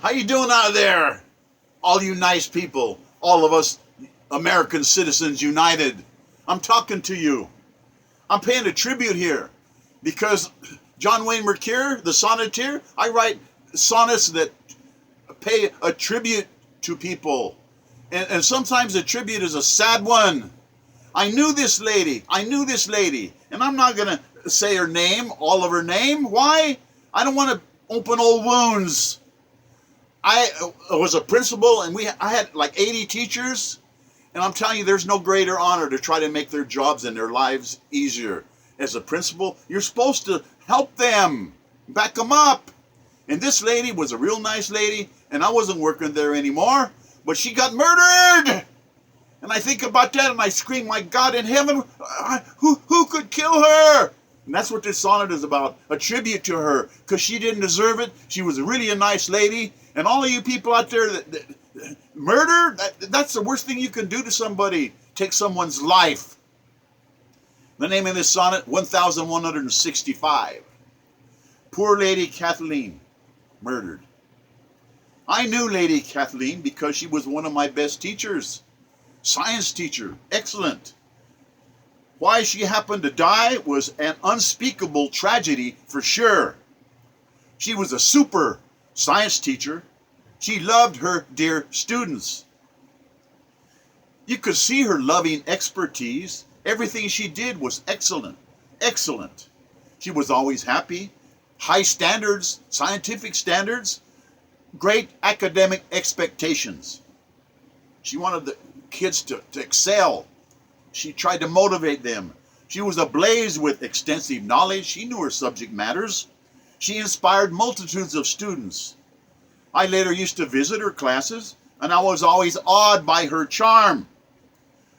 How you doing out there? All you nice people, all of us American citizens united. I'm talking to you. I'm paying a tribute here because John Wayne Mercure, the Sonneteer, I write sonnets that pay a tribute to people. And sometimes the tribute is a sad one. I knew this lady. And I'm not going to say her name, all of her name. Why? I don't want to open old wounds. I was a principal, and I had like 80 teachers, and I'm telling you, there's no greater honor to try to make their jobs and their lives easier. As a principal, you're supposed to help them, back them up. And this lady was a real nice lady, and I wasn't working there anymore, but she got murdered. And I think about that, and I scream, my God in heaven, who could kill her? And that's what this sonnet is about, a tribute to her, because she didn't deserve it. She was really a nice lady. And all of you people out there that murder, that's the worst thing you can do to somebody, take someone's life. The name of this sonnet, 1165. Poor Lady Kathleen, murdered. I knew Lady Kathleen because she was one of my best teachers. Science teacher, excellent. Why she happened to die was an unspeakable tragedy for sure. She was a super science teacher. She loved her dear students. You could see her loving expertise. Everything she did was excellent, excellent. She was always happy, high standards, scientific standards, great academic expectations. She wanted the kids to excel. She tried to motivate them. She was ablaze with extensive knowledge. She knew her subject matters. She inspired multitudes of students. I later used to visit her classes, and I was always awed by her charm.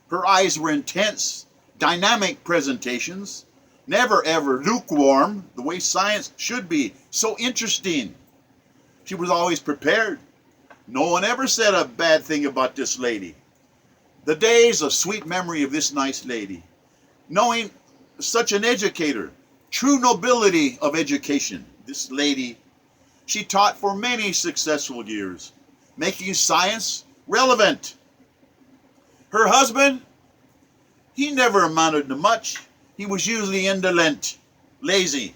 Her eyes were intense, dynamic presentations, never ever lukewarm, the way science should be, so interesting. She was always prepared. No one ever said a bad thing about this lady. The days of sweet memory of this nice lady, knowing such an educator, true nobility of education. This lady, she taught for many successful years, making science relevant. Her husband, he never amounted to much. He was usually indolent, lazy.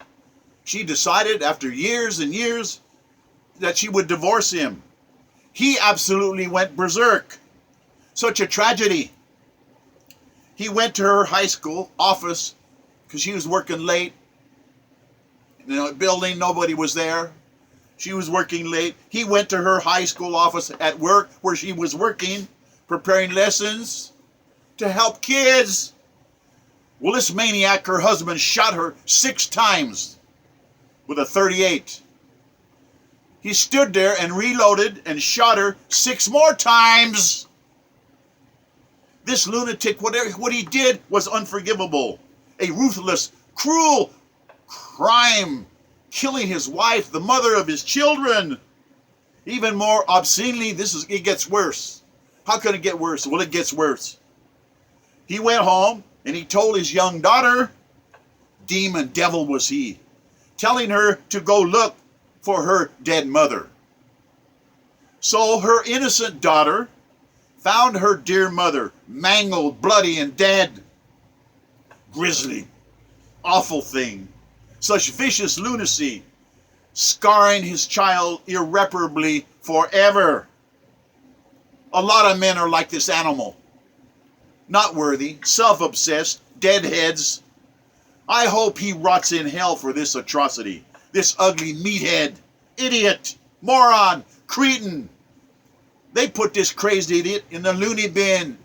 She decided after years and years that she would divorce him. He absolutely went berserk. Such a tragedy. He went to her high school office because she was working late. In a building, nobody was there. She was working late. He went to her high school office at work where she was working, preparing lessons to help kids. Well, this maniac, her husband, shot her 6 times with a .38. He stood there and reloaded and shot her 6 more times. This lunatic, what he did was unforgivable. A ruthless, cruel crime, killing his wife, the mother of his children. Even more obscenely, it gets worse. How can it get worse? Well, it gets worse. He went home and he told his young daughter, demon devil was he, telling her to go look for her dead mother. So her innocent daughter found her dear mother mangled, bloody, and dead. Grisly, awful thing. Such vicious lunacy, scarring his child irreparably forever. A lot of men are like this animal. Not worthy, self-obsessed, deadheads. I hope he rots in hell for this atrocity. This ugly meathead, idiot, moron, cretin. They put this crazy idiot in the loony bin,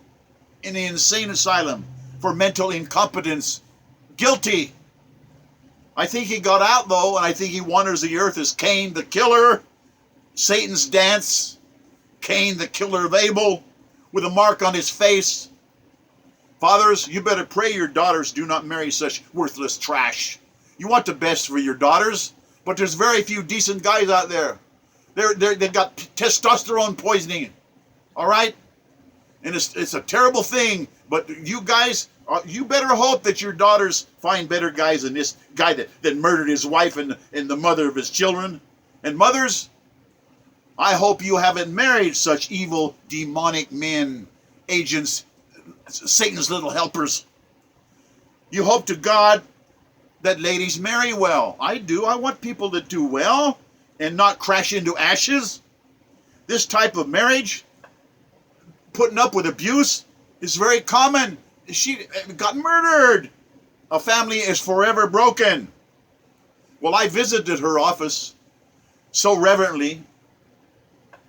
in the insane asylum for mental incompetence. Guilty. I think he got out though, and I think he wanders the earth as Cain the killer, Satan's dance, Cain the killer of Abel, with a mark on his face. Fathers, you better pray your daughters do not marry such worthless trash. You want the best for your daughters, but there's very few decent guys out there. They've got testosterone poisoning, all right? And it's a terrible thing, but you guys, you better hope that your daughters find better guys than this guy that murdered his wife and the mother of his children. And mothers, I hope you haven't married such evil, demonic men, agents, Satan's little helpers. You hope to God that ladies marry well. I do. I want people to do well and not crash into ashes. This type of marriage, putting up with abuse, is very common. She got murdered. A family is forever broken. Well, I visited her office so reverently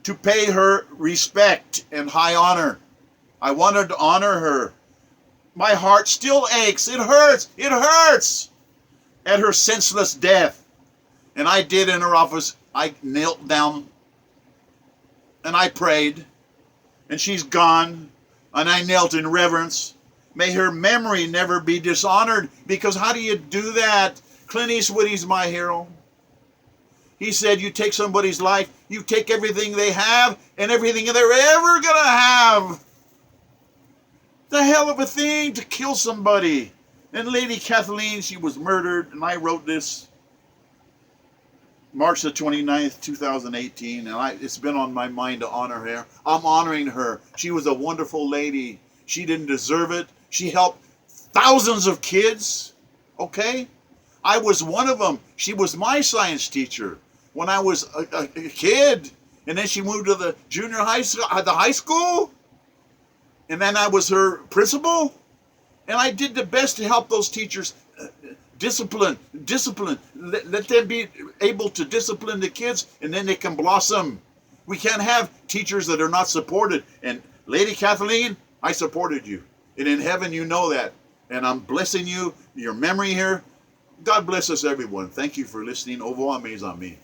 to pay her respect and high honor. I wanted to honor her. My heart still aches. It hurts. It hurts at her senseless death. And I did in her office. I knelt down and I prayed. And she's gone. And I knelt in reverence. May her memory never be dishonored. Because how do you do that? Clint Eastwood, he's my hero. He said, you take somebody's life, you take everything they have and everything they're ever going to have. The hell of a thing to kill somebody. And Lady Kathleen, she was murdered, and I wrote this March the 29th, 2018, and it's been on my mind to honor her. I'm honoring her. She was a wonderful lady. She didn't deserve it. She helped thousands of kids, okay? I was one of them. She was my science teacher when I was a kid, and then she moved to the junior high school, the high school, and then I was her principal, and I did the best to help those teachers discipline. Let them be able to discipline the kids, and then they can blossom. We can't have teachers that are not supported. And Lady Kathleen, I supported you, and in heaven you know that, and I'm blessing you, your memory here. God bless us, everyone. Thank you for listening. Au revoir, mes amis.